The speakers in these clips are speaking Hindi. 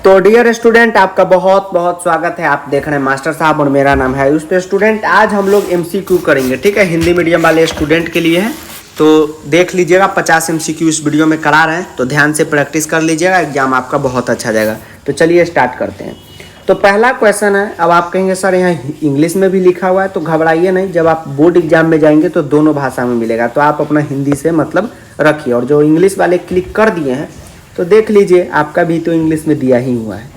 तो डियर स्टूडेंट, आपका बहुत बहुत स्वागत है। आप देख रहे हैं मास्टर साहब और मेरा नाम है आयुष। तो स्टूडेंट, आज हम लोग एमसीक्यू करेंगे, ठीक है। हिंदी मीडियम वाले स्टूडेंट के लिए है, तो देख लीजिएगा। 50 एमसीक्यू इस वीडियो में करा रहे हैं, तो ध्यान से प्रैक्टिस कर लीजिएगा, एग्जाम आपका बहुत अच्छा जाएगा। तो चलिए स्टार्ट करते हैं। तो पहला क्वेश्चन है। अब आप कहेंगे सर यहाँ इंग्लिश में भी लिखा हुआ है, तो घबराइए नहीं। जब आप बोर्ड एग्जाम में जाएंगे तो दोनों भाषा में मिलेगा, तो आप अपना हिंदी से मतलब रखिए। और जो इंग्लिश वाले क्लिक कर दिए हैं तो देख लीजिए, आपका भी तो इंग्लिश में दिया ही हुआ है।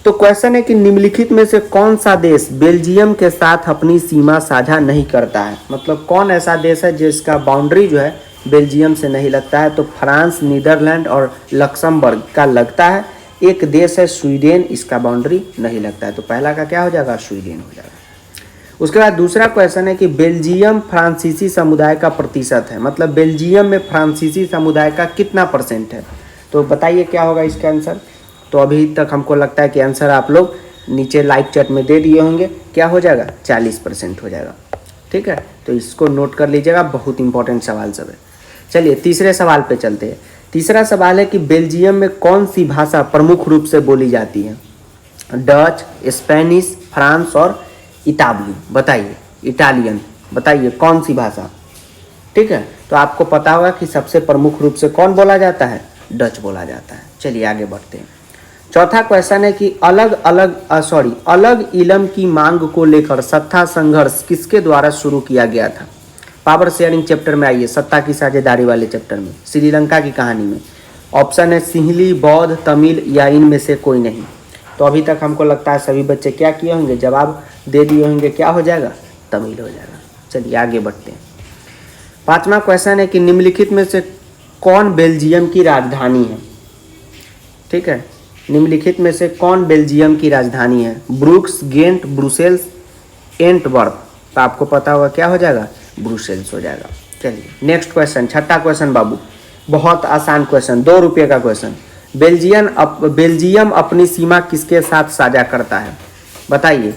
तो क्वेश्चन है कि निम्नलिखित में से कौन सा देश बेल्जियम के साथ अपनी सीमा साझा नहीं करता है। मतलब कौन ऐसा देश है जिसका बाउंड्री जो है बेल्जियम से नहीं लगता है। तो फ्रांस, नीदरलैंड और लक्समबर्ग का लगता है। एक देश है स्वीडन, इसका बाउंड्री नहीं लगता है। तो पहला का क्या हो जाएगा? स्वीडन हो जाएगा। उसके बाद दूसरा क्वेश्चन है कि बेल्जियम फ्रांसीसी समुदाय का प्रतिशत है। मतलब बेल्जियम में फ्रांसीसी समुदाय का कितना % है। तो बताइए क्या होगा इसका आंसर। तो अभी तक हमको लगता है कि आंसर आप लोग नीचे लाइव चैट में दे दिए होंगे। क्या हो जाएगा? 40% हो जाएगा, ठीक है। तो इसको नोट कर लीजिएगा, बहुत इंपॉर्टेंट सवाल सब है। चलिए तीसरे सवाल पे चलते हैं। तीसरा सवाल है कि बेल्जियम में कौन सी भाषा प्रमुख रूप से बोली जाती है। डच, स्पेनिश, फ्रांस और इतालवी। बताइए, इटालियन। बताइए कौन सी भाषा, ठीक है। तो आपको पता होगा कि सबसे प्रमुख रूप से कौन बोला जाता है? डच बोला जाता है। चलिए आगे बढ़ते हैं। चौथा क्वेश्चन है कि अलग इलम की मांग को लेकर सत्ता संघर्ष किसके द्वारा शुरू किया गया था। पावर शेयरिंग चैप्टर में आइए, सत्ता की साझेदारी वाले चैप्टर में, श्रीलंका की कहानी में। ऑप्शन है सिंहली, बौद्ध, तमिल या इनमें से कोई नहीं। तो अभी तक हमको लगता है सभी बच्चे क्या किए होंगे, जवाब दे दिए होंगे। क्या हो जाएगा? तमिल हो जाएगा। चलिए आगे बढ़ते हैं। पांचवा क्वेश्चन है कि निम्नलिखित में से कौन बेल्जियम की राजधानी है, ठीक है। निम्नलिखित में से कौन बेल्जियम की राजधानी है? Bruges, Ghent, Brussels, Antwerp. तो आपको पता होगा क्या हो जाएगा? ब्रुसेल्स हो जाएगा। चलिए नेक्स्ट क्वेश्चन, छठा क्वेश्चन बाबू, बहुत आसान क्वेश्चन, 2 रुपये का क्वेश्चन। बेल्जियम अपनी सीमा किसके साथ साझा करता है? बताइए।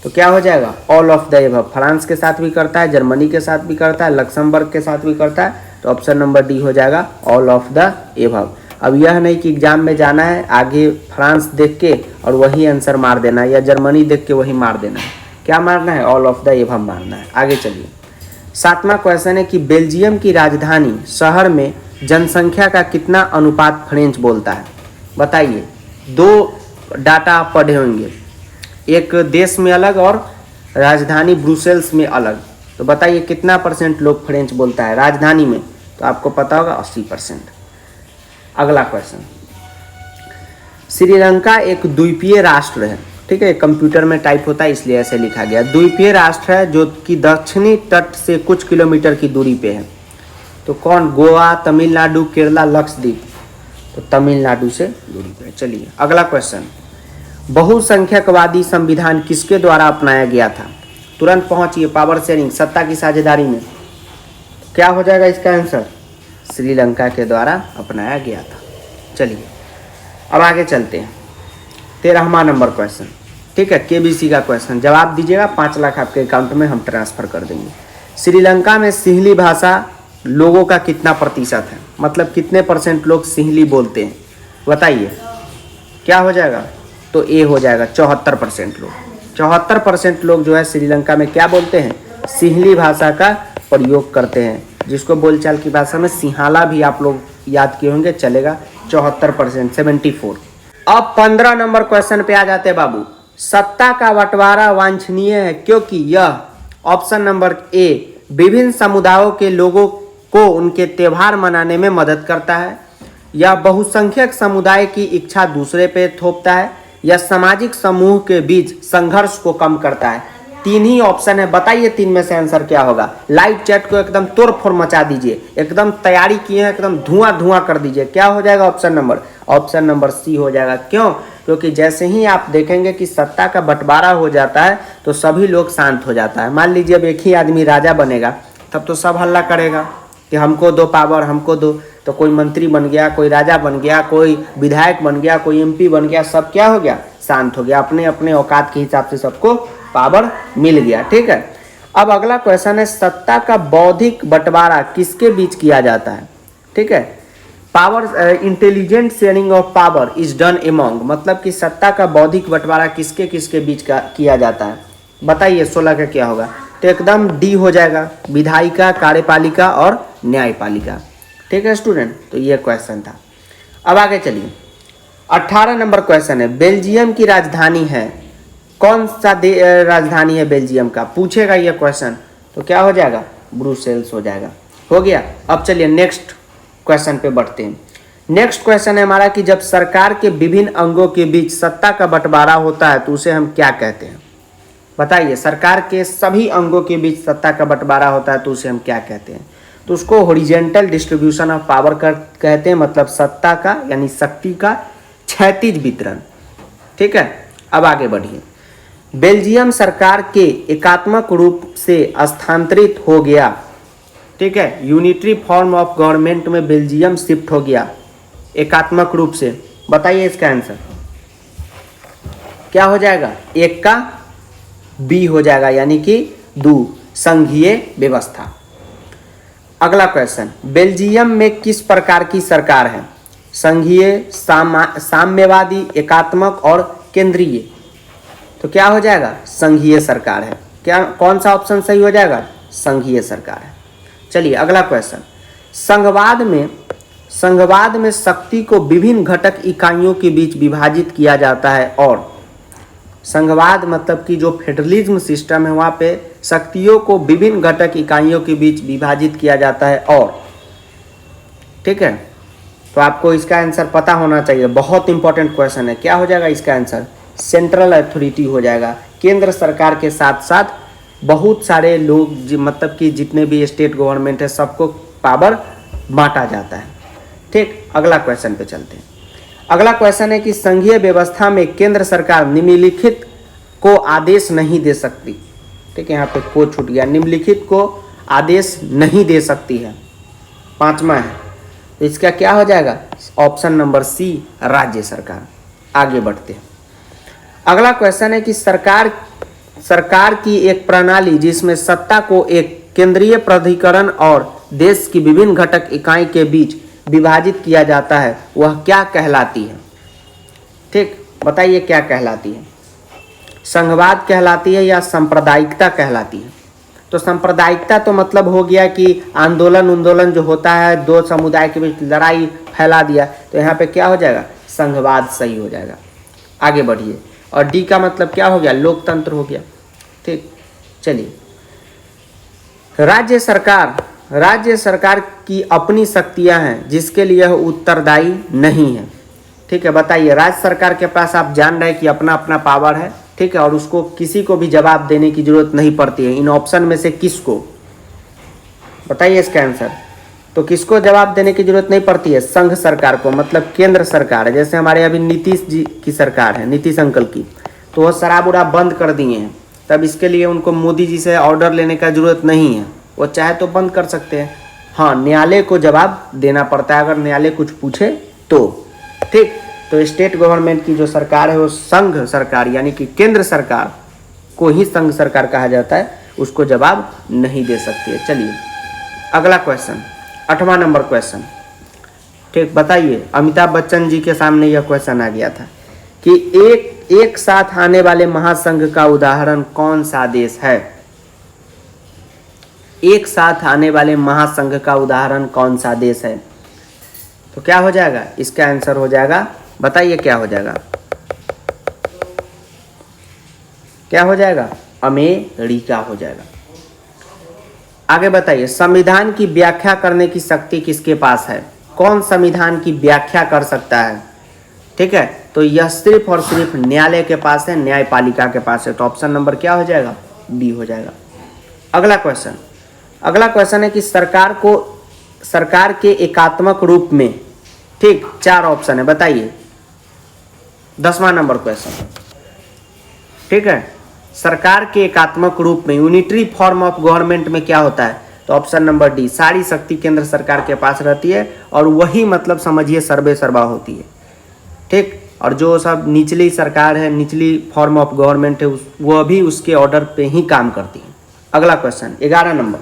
तो क्या हो जाएगा? All of the above. France के साथ भी करता है, जर्मनी के साथ भी करता है, लक्समबर्ग के साथ भी करता है। तो ऑप्शन नंबर डी हो जाएगा, ऑल ऑफ द एबव। अब यह नहीं कि एग्जाम में जाना है आगे फ्रांस देख के और वही आंसर मार देना है, या जर्मनी देख के वही मार देना है। क्या मारना है? ऑल ऑफ द एबव मारना है। आगे चलिए। सातवां क्वेश्चन है कि बेल्जियम की राजधानी शहर में जनसंख्या का कितना अनुपात फ्रेंच बोलता है। बताइए। 2 डाटा आप पढ़े होंगे, एक देश में अलग और राजधानी ब्रुसेल्स में अलग। तो बताइए कितना % लोग फ्रेंच बोलता है राजधानी में। तो आपको पता होगा 80%। अगला क्वेश्चन, श्रीलंका एक द्वीपीय राष्ट्र है, ठीक है। कंप्यूटर में टाइप होता है इसलिए ऐसे लिखा गया। द्वीपीय राष्ट्र है जो कि दक्षिणी तट से कुछ किलोमीटर की दूरी पे है। तो कौन? गोवा, तमिलनाडु, केरला, लक्षद्वीप। तो तमिलनाडु से दूरी पे है। चलिए अगला क्वेश्चन, बहुसंख्यकवादी संविधान किसके द्वारा अपनाया गया था। तुरंत पहुंचिए, पावर शेयरिंग, सत्ता की साझेदारी में। क्या हो जाएगा इसका आंसर? श्रीलंका के द्वारा अपनाया गया था। चलिए अब आगे चलते हैं। 13वां नंबर क्वेश्चन, ठीक है, केबीसी का क्वेश्चन। जवाब दीजिएगा, 5 लाख आपके अकाउंट में हम ट्रांसफर कर देंगे। श्रीलंका में सिंहली भाषा लोगों का कितना प्रतिशत है। मतलब कितने % लोग सिंहली बोलते हैं। बताइए क्या हो जाएगा? तो ए हो जाएगा, 74% लोग। 74% लोग जो है श्रीलंका में क्या बोलते हैं? सिंहली भाषा का प्रयोग करते हैं, जिसको बोलचाल की भाषा में सिंहाला भी आप लोग याद किए होंगे, चलेगा। 74%, 74। अब 15 नंबर क्वेश्चन पे आ जाते हैं बाबू। सत्ता का बंटवारा वांछनीय है क्योंकि यह, ऑप्शन नंबर ए, विभिन्न समुदायों के लोगों को उनके त्यौहार मनाने में मदद करता है, या बहुसंख्यक समुदाय की इच्छा दूसरे पे थोपता है, या सामाजिक समूह के बीच संघर्ष को कम करता है। 3 ही ऑप्शन है। बताइए 3 में से आंसर क्या होगा। लाइव चैट को एकदम तोड़ फोड़ मचा दीजिए, एकदम तैयारी किए हैं, एकदम धुआं धुआं कर दीजिए। क्या हो जाएगा ऑप्शन नंबर सी हो जाएगा। क्यों? क्योंकि जैसे ही आप देखेंगे कि सत्ता का बंटवारा हो जाता है तो सभी लोग शांत हो जाता है। मान लीजिए अब एक ही आदमी राजा बनेगा, तब तो सब हल्ला करेगा कि हमको दो पावर, हमको दो। तो कोई मंत्री बन गया, कोई राजा बन गया, कोई विधायक बन गया, कोई MP बन गया, सब क्या हो गया? शांत हो गया। अपने अपने औकात के हिसाब से सबको पावर मिल गया, ठीक है। अब अगला क्वेश्चन है, सत्ता का बौद्धिक बंटवारा किसके बीच किया जाता है, ठीक है। Power intelligent sharing of power is done among, मतलब कि सत्ता का बौद्धिक बंटवारा किसके किसके बीच का किया जाता है। बताइए 16 का क्या होगा। तो एकदम डी हो जाएगा, विधायिका, कार्यपालिका और न्यायपालिका। ठीक है स्टूडेंट, तो ये क्वेश्चन था। अब आगे चलिए, 18 नंबर क्वेश्चन है, बेल्जियम की राजधानी है, कौन सा राजधानी है बेल्जियम का, पूछेगा ये क्वेश्चन। तो क्या हो जाएगा, ब्रुसेल्स हो जाएगा। हो गया। अब चलिए नेक्स्ट क्वेश्चन पे बढ़ते हैं। नेक्स्ट क्वेश्चन है हमारा कि जब सरकार के विभिन्न अंगों के बीच सत्ता का बंटवारा होता है तो उसे हम क्या कहते हैं। बताइए, सरकार के सभी अंगों के बीच सत्ता का बंटवारा होता है तो उसे हम क्या कहते हैं। तो उसको हॉरिजॉन्टल डिस्ट्रीब्यूशन ऑफ पावर कहते हैं, मतलब सत्ता का यानी शक्ति का क्षैतिज वितरण। ठीक है, अब आगे बढ़िए। बेल्जियम सरकार के एकात्मक रूप से स्थानांतरित हो गया। ठीक है, यूनिटरी फॉर्म ऑफ गवर्नमेंट में बेल्जियम शिफ्ट हो गया एकात्मक रूप से। बताइए इसका आंसर क्या हो जाएगा, एक का बी हो जाएगा, यानी कि दू, संघीय व्यवस्था। अगला क्वेश्चन, बेल्जियम में किस प्रकार की सरकार है, संघीय, साम्यवादी, एकात्मक और केंद्रीय। तो क्या हो जाएगा, संघीय सरकार है। क्या, कौन सा ऑप्शन सही हो जाएगा, संघीय सरकार है। चलिए अगला क्वेश्चन, संघवाद में शक्ति को विभिन्न घटक इकाइयों के बीच विभाजित किया जाता है। और संघवाद मतलब कि जो फेडरलिज्म सिस्टम है वहाँ पे शक्तियों को विभिन्न घटक इकाइयों के बीच विभाजित किया जाता है। और ठीक है, तो आपको इसका आंसर पता होना चाहिए, बहुत इंपॉर्टेंट क्वेश्चन है। क्या हो जाएगा इसका आंसर, सेंट्रल अथॉरिटी हो जाएगा। केंद्र सरकार के साथ साथ बहुत सारे लोग मतलब कि जितने भी स्टेट गवर्नमेंट है सबको पावर बांटा जाता है। ठीक, अगला क्वेश्चन पे चलते हैं। अगला क्वेश्चन है कि संघीय व्यवस्था में केंद्र सरकार निम्नलिखित को आदेश नहीं दे सकती। ठीक है, यहाँ पे को छूट गया, निम्नलिखित को आदेश नहीं दे सकती है, 5वां है। तो इसका क्या हो जाएगा, ऑप्शन नंबर सी, राज्य सरकार। आगे बढ़ते हैं। अगला क्वेश्चन है कि सरकार की एक प्रणाली जिसमें सत्ता को एक केंद्रीय प्राधिकरण और देश की विभिन्न घटक इकाई के बीच विभाजित किया जाता है वह क्या कहलाती है। ठीक, बताइए क्या कहलाती है, संघवाद कहलाती है या सांप्रदायिकता कहलाती है। तो सांप्रदायिकता तो मतलब हो गया कि आंदोलन जो होता है, दो समुदाय के बीच लड़ाई फैला दिया, तो यहाँ पे क्या हो जाएगा, संघवाद सही हो जाएगा। आगे बढ़िए। और डी का मतलब क्या हो गया, लोकतंत्र हो गया। ठीक, चलिए, राज्य सरकार की अपनी शक्तियां हैं जिसके लिए वह उत्तरदायी नहीं है। ठीक है, बताइए, राज्य सरकार के पास आप जान रहे हैं कि अपना अपना पावर है। ठीक है, और उसको किसी को भी जवाब देने की जरूरत नहीं पड़ती है। इन ऑप्शन में से किसको, बताइए इसका आंसर। तो किसको जवाब देने की जरूरत नहीं पड़ती है, संघ सरकार को, मतलब केंद्र सरकार है। जैसे हमारे अभी नीतीश जी की सरकार है, नीतीश अंकल की, तो वो शराब उराब बंद कर दिए हैं। तब इसके लिए उनको मोदी जी से ऑर्डर लेने का जरूरत नहीं है, वो चाहे तो बंद कर सकते हैं। हाँ, न्यायालय को जवाब देना पड़ता है अगर न्यायालय कुछ पूछे तो। ठीक, तो स्टेट गवर्नमेंट की जो सरकार है वो संघ सरकार यानी कि केंद्र सरकार को ही संघ सरकार कहा जाता है, उसको जवाब नहीं दे सकती है। चलिए अगला क्वेश्चन, 8वां नंबर क्वेश्चन। ठीक, बताइए, अमिताभ बच्चन जी के सामने यह क्वेश्चन आ गया था कि एक साथ आने वाले महासंघ का उदाहरण कौन सा देश है। एक साथ आने वाले महासंघ का उदाहरण कौन सा देश है। तो क्या हो जाएगा, इसका आंसर हो जाएगा, बताइए क्या हो जाएगा, क्या हो जाएगा, अमेरिका हो जाएगा। आगे बताइए, संविधान की व्याख्या करने की शक्ति किसके पास है, कौन संविधान की व्याख्या कर सकता है। ठीक है, तो यह सिर्फ और सिर्फ न्यायालय के पास है, न्यायपालिका के पास है। तो ऑप्शन नंबर क्या हो जाएगा, बी हो जाएगा। अगला क्वेश्चन है कि सरकार के एकात्मक रूप में, ठीक, 4 ऑप्शन है, बताइए। 10वां नंबर क्वेश्चन। ठीक है, सरकार के एकात्मक रूप में यूनिटरी फॉर्म ऑफ गवर्नमेंट में क्या होता है। तो ऑप्शन नंबर डी, सारी शक्ति केंद्र सरकार के पास रहती है और वही मतलब समझिए सर्वे सर्वा होती है। ठीक, और जो सब निचली सरकार है, निचली फॉर्म ऑफ गवर्नमेंट है, वो भी उसके ऑर्डर पे ही काम करती है। अगला क्वेश्चन 11 नंबर,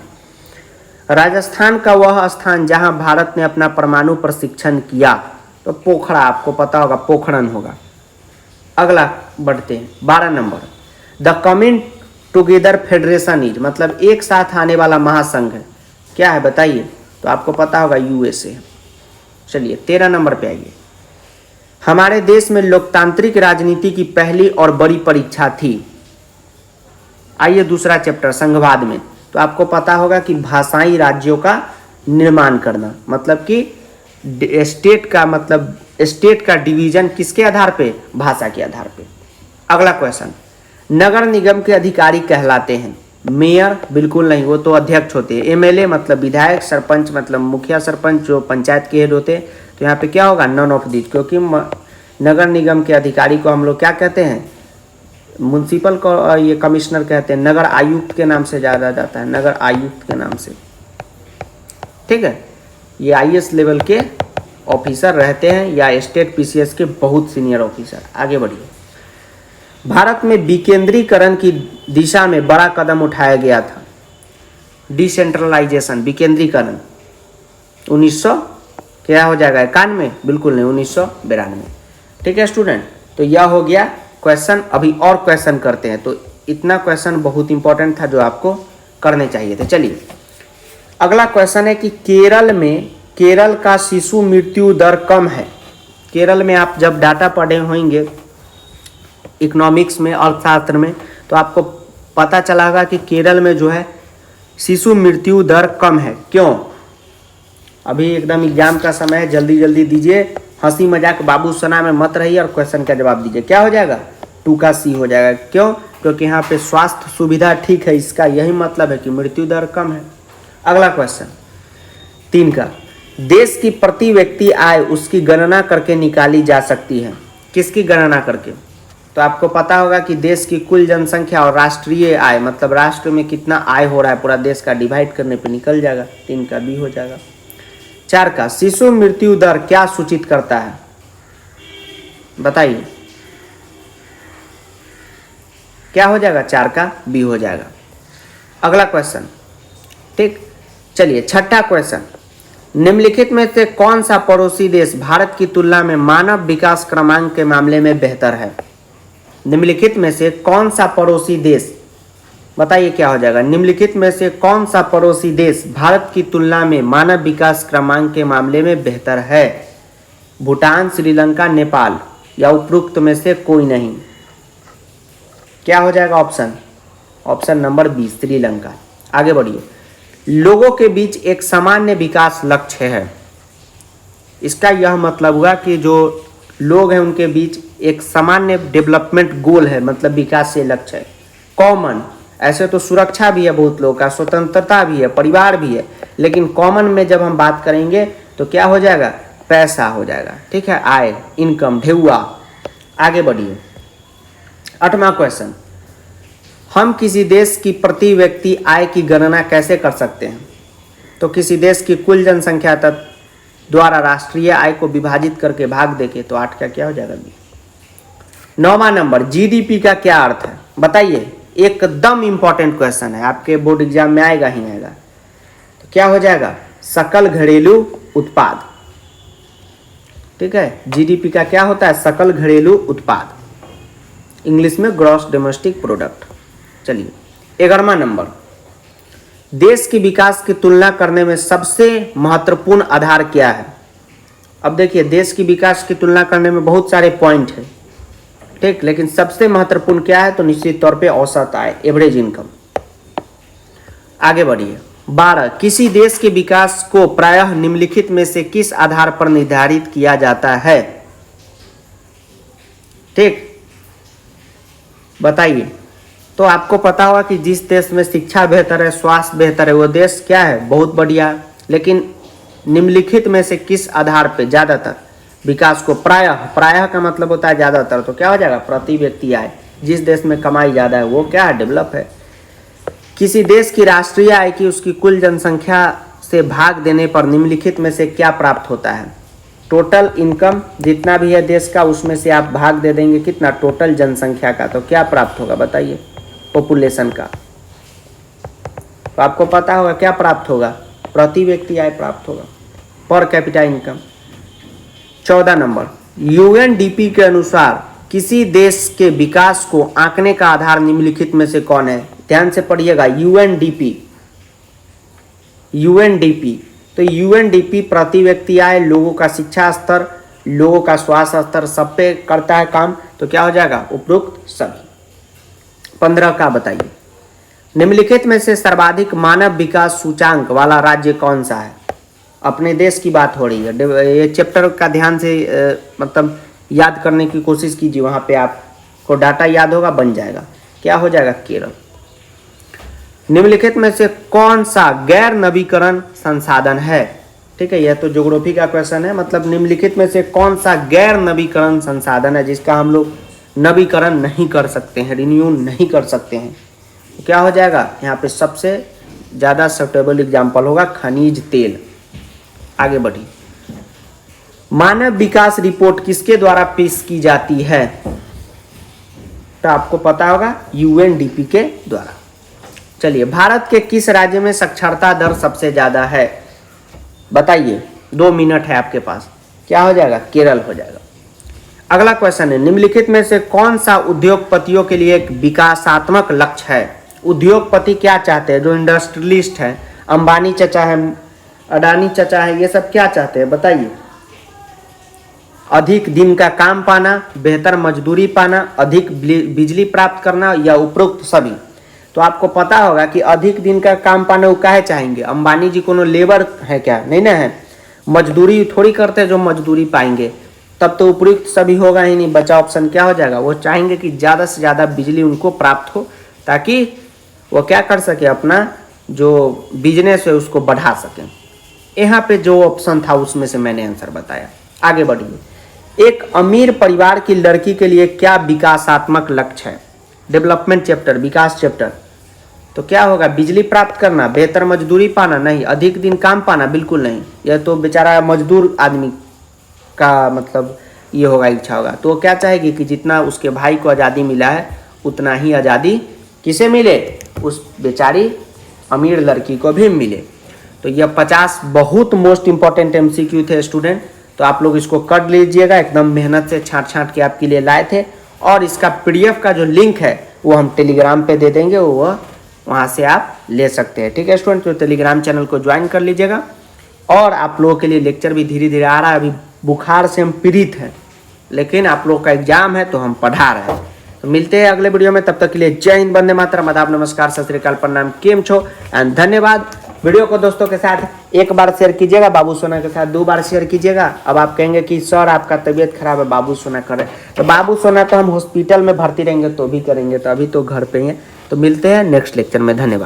राजस्थान का वह स्थान जहां भारत ने अपना परमाणु प्रशिक्षण किया, तो पोखरा, आपको पता होगा पोखरण होगा। अगला बढ़ते हैं 12 number. The coming together federation is, मतलब एक साथ आने वाला महासंघ है, क्या है बताइए? तो आपको पता होगा यूएसए। चलिए 13 नंबर पे आइए। हमारे देश में लोकतांत्रिक राजनीति की पहली और बड़ी परीक्षा थी। आइए दूसरा चैप्टर संघवाद में, तो आपको पता होगा कि भाषाई राज्यों का निर्माण करना, मतलब कि स्टेट का डिवीजन किसके आधार पे? भाषा के आधार पे। अगला क्वेश्चन, नगर निगम के अधिकारी कहलाते हैं मेयर? बिल्कुल नहीं, वो तो अध्यक्ष होते हैं। एमएलए मतलब विधायक, सरपंच मतलब मुखिया सरपंच जो पंचायत के हेड होते हैं। तो यहाँ पे क्या होगा? नन ऑफ दिस, क्योंकि नगर निगम के अधिकारी को हम लोग क्या कहते हैं? म्युनिसिपल को ये कमिश्नर कहते हैं, नगर आयुक्त के नाम से जाना जाता है, नगर आयुक्त के नाम से। ठीक है, ये आईएएस लेवल के ऑफिसर रहते हैं या स्टेट पीसीएस के बहुत सीनियर ऑफिसर। आगे बढ़िए। भारत में विकेंद्रीकरण की दिशा में बड़ा कदम उठाया गया था। डिसेंट्रलाइजेशन, विकेंद्रीकरण 1900 क्या हो जाएगा? 91? बिल्कुल नहीं, 1992। ठीक है स्टूडेंट, तो यह हो गया क्वेश्चन। अभी और क्वेश्चन करते हैं, तो इतना क्वेश्चन बहुत इंपॉर्टेंट था जो आपको करने चाहिए थे। चलिए अगला क्वेश्चन है कि केरल का शिशु मृत्यु दर कम है। केरल में आप जब डाटा पढ़े होंगे इकोनॉमिक्स में, अर्थशास्त्र में, तो आपको पता चला होगा कि केरल में जो है शिशु मृत्यु दर कम है। क्यों? अभी एकदम एग्जाम का समय है, जल्दी जल्दी दीजिए, हंसी मजाक बाबू सना में मत रहिए और क्वेश्चन का जवाब दीजिए। क्या हो जाएगा? 2 का C हो जाएगा। क्यों? क्योंकि यहाँ पे स्वास्थ्य सुविधा ठीक है, इसका यही मतलब है कि मृत्यु दर कम है। अगला क्वेश्चन 3 का, देश की प्रति व्यक्ति आय उसकी गणना करके निकाली जा सकती है। किसकी गणना करके? तो आपको पता होगा कि देश की कुल जनसंख्या और राष्ट्रीय आय, मतलब राष्ट्र में कितना आय हो रहा है पूरा देश का, डिवाइड करने पे निकल जाएगा। 3 का B हो जाएगा। 4 का, शिशु मृत्यु दर क्या सूचित करता है? बताइए क्या हो जाएगा? 4 का B हो जाएगा। अगला क्वेश्चन, ठीक, चलिए छठा क्वेश्चन, निम्नलिखित में से कौन सा पड़ोसी देश भारत की तुलना में मानव विकास क्रमांक के मामले में बेहतर है? निम्नलिखित में से कौन सा पड़ोसी देश, बताइए क्या हो जाएगा? निम्नलिखित में से कौन सा पड़ोसी देश भारत की तुलना में मानव विकास क्रमांक के मामले में बेहतर है? भूटान, श्रीलंका, नेपाल या उपरोक्त में से कोई नहीं? क्या हो जाएगा option? Option number B Sri Lanka. आगे बढ़िए। लोगों के बीच एक सामान्य विकास लक्ष्य है। इसका यह मतलब हुआ कि जो लोग हैं उनके बीच एक सामान्य डेवलपमेंट गोल है, मतलब विकास से लक्ष्य है। कॉमन, ऐसे तो सुरक्षा भी है बहुत लोगों का, स्वतंत्रता भी है, परिवार भी है, लेकिन कॉमन में जब हम बात करेंगे तो क्या हो जाएगा? पैसा हो जाएगा। ठीक है, आय, इनकम, ढेउआ। आगे बढ़िए। 8वां क्वेश्चन, हम किसी देश की प्रति व्यक्ति आय की गणना कैसे कर सकते हैं? तो किसी देश की कुल जनसंख्या द्वारा राष्ट्रीय आय को विभाजित करके भाग देके, तो 8 का क्या हो जाएगा? B। 9वां नंबर, जीडीपी का क्या अर्थ है? बताइए, एकदम इंपॉर्टेंट क्वेश्चन है, आपके बोर्ड एग्जाम में आएगा ही आएगा। तो क्या हो जाएगा? सकल घरेलू उत्पाद। ठीक है, जीडीपी का क्या होता है? सकल घरेलू उत्पाद, इंग्लिश में ग्रॉस डोमेस्टिक प्रोडक्ट। चलिए 11वां नंबर, देश के विकास की तुलना करने में सबसे महत्वपूर्ण आधार क्या है? अब देखिए, देश की विकास की तुलना करने में बहुत सारे पॉइंट हैं, ठीक, लेकिन सबसे महत्वपूर्ण क्या है? तो निश्चित तौर पे औसत आय, एवरेज इनकम। आगे बढ़िए। 12, किसी देश के विकास को प्रायः निम्नलिखित में से किस आधार पर निर्धारित किया जाता है? ठीक, बताइए। तो आपको पता होगा कि जिस देश में शिक्षा बेहतर है, स्वास्थ्य बेहतर है, वो देश क्या है? बहुत बढ़िया। लेकिन निम्नलिखित में से किस आधार पे ज्यादातर विकास को, प्रायः का मतलब होता है ज्यादातर, तो क्या हो जाएगा? प्रति व्यक्ति आय। जिस देश में कमाई ज्यादा है वो क्या है? डेवलप है। किसी देश की राष्ट्रीय आय की उसकी कुल जनसंख्या से भाग देने पर निम्नलिखित में से क्या प्राप्त होता है? टोटल इनकम जितना भी है देश का, उसमें से आप भाग दे देंगे कितना? टोटल जनसंख्या का, तो क्या प्राप्त होगा? बताइए, पॉपुलेशन का। तो आपको पता होगा क्या प्राप्त होगा? प्रति व्यक्ति आय प्राप्त होगा, per capita income. 14 number, UNDP के अनुसार किसी देश के विकास को आंकने का आधार निम्नलिखित में से कौन है? ध्यान से पढ़िएगा, यूएनडीपी। तो यूएनडीपी प्रति व्यक्ति आय, लोगों का शिक्षा स्तर, लोगों का स्वास्थ्य स्तर, सब पे करता है काम। तो क्या हो जाएगा? उपरोक्त सभी। 15 का बताइए, निम्नलिखित में से सर्वाधिक मानव विकास सूचांक वाला राज्य कौन सा है? अपने देश की बात हो रही है। ये चैप्टर का ध्यान से मतलब याद करने की कोशिश कीजिए, वहाँ पे आपको डाटा याद होगा, बन जाएगा। क्या हो जाएगा? केरल। निम्नलिखित में से कौन सा गैर नवीकरण संसाधन है? ठीक है, यह तो ज्योग्राफी का क्वेश्चन है। मतलब निम्नलिखित में से कौन सा गैर नवीकरण संसाधन है जिसका हम लोग नवीकरण नहीं कर सकते हैं, रिन्यू नहीं कर सकते हैं? तो क्या हो जाएगा? यहाँ पे सबसे ज़्यादा सूटेबल एग्जाम्पल होगा खनिज तेल। आगे बढ़िए, मानव विकास रिपोर्ट किसके द्वारा पेश की जाती है? तो आपको पता होगा, यूएनडीपी के द्वारा। चलिए, भारत के किस राज्य में साक्षरता दर सबसे ज्यादा है? बताइए, 2 मिनट है आपके पास। क्या हो जाएगा? केरल हो जाएगा। अगला क्वेश्चन है, निम्नलिखित में से कौन सा उद्योगपतियों के लिए एक विकासात्मक लक्ष्य है? उद्योगपति क्या चाहते हैं? जो इंडस्ट्रियलिस्ट है, अंबानी चचा है, अडानी चचा है, ये सब क्या चाहते हैं? बताइए। अधिक दिन का काम पाना, बेहतर मजदूरी पाना, अधिक बिजली प्राप्त करना, या उपरोक्त सभी? तो आपको पता होगा कि अधिक दिन का काम पाना वो काहे चाहेंगे? अंबानी जी कोनो लेबर है क्या? नहीं ना है। मजदूरी थोड़ी करते जो मजदूरी पाएंगे, तब तो उपयुक्त सभी होगा ही नहीं। बचा ऑप्शन क्या हो जाएगा? वो चाहेंगे कि ज़्यादा से ज़्यादा बिजली उनको प्राप्त हो, ताकि वो क्या कर सके, अपना जो बिजनेस है उसको बढ़ा सकें। यहाँ पे जो ऑप्शन था उसमें से मैंने आंसर बताया। आगे बढ़िए, एक अमीर परिवार की लड़की के लिए क्या विकासात्मक लक्ष्य है? डेवलपमेंट चैप्टर, विकास चैप्टर। तो क्या होगा? बिजली प्राप्त करना, बेहतर मजदूरी पाना? नहीं। अधिक दिन काम पाना? बिल्कुल नहीं। यह तो बेचारा मजदूर आदमी का मतलब ये होगा, इच्छा होगा। तो वो क्या चाहेगी कि जितना उसके भाई को आज़ादी मिला है उतना ही आज़ादी किसे मिले? उस बेचारी अमीर लड़की को भी मिले। तो यह 50 बहुत मोस्ट इंपॉर्टेंट एमसीक्यू थे स्टूडेंट। तो आप लोग इसको कर लीजिएगा, एकदम मेहनत से छांट के आपके लिए लाए थे। और इसका पीडीएफ का जो लिंक है वो हम टेलीग्राम पे दे देंगे, वो वहाँ से आप ले सकते हैं। ठीक है स्टूडेंट, तो टेलीग्राम चैनल को ज्वाइन कर लीजिएगा। और आप लोगों के लिए लेक्चर भी धीरे धीरे आ रहा है। अभी बुखार से हम पीड़ित हैं, लेकिन आप लोग का एग्जाम है तो हम पढ़ा रहे हैं। तो मिलते हैं अगले वीडियो में, तब तक के लिए जय हिंद, वंदे मातरम, आदाब, नमस्कार, सत श्री अकाल, प्रणाम, केम छो एंड धन्यवाद। वीडियो को दोस्तों के साथ 1 बार शेयर कीजिएगा, बाबू सोना के साथ 2 बार शेयर कीजिएगा। अब आप कहेंगे कि सर आपका तबीयत खराब है, बाबू सोना करें। तो बाबू सोना तो हम हॉस्पिटल में भर्ती रहेंगे तो भी करेंगे, तो अभी तो घर पे ही है। तो मिलते हैं नेक्स्ट लेक्चर में। धन्यवाद।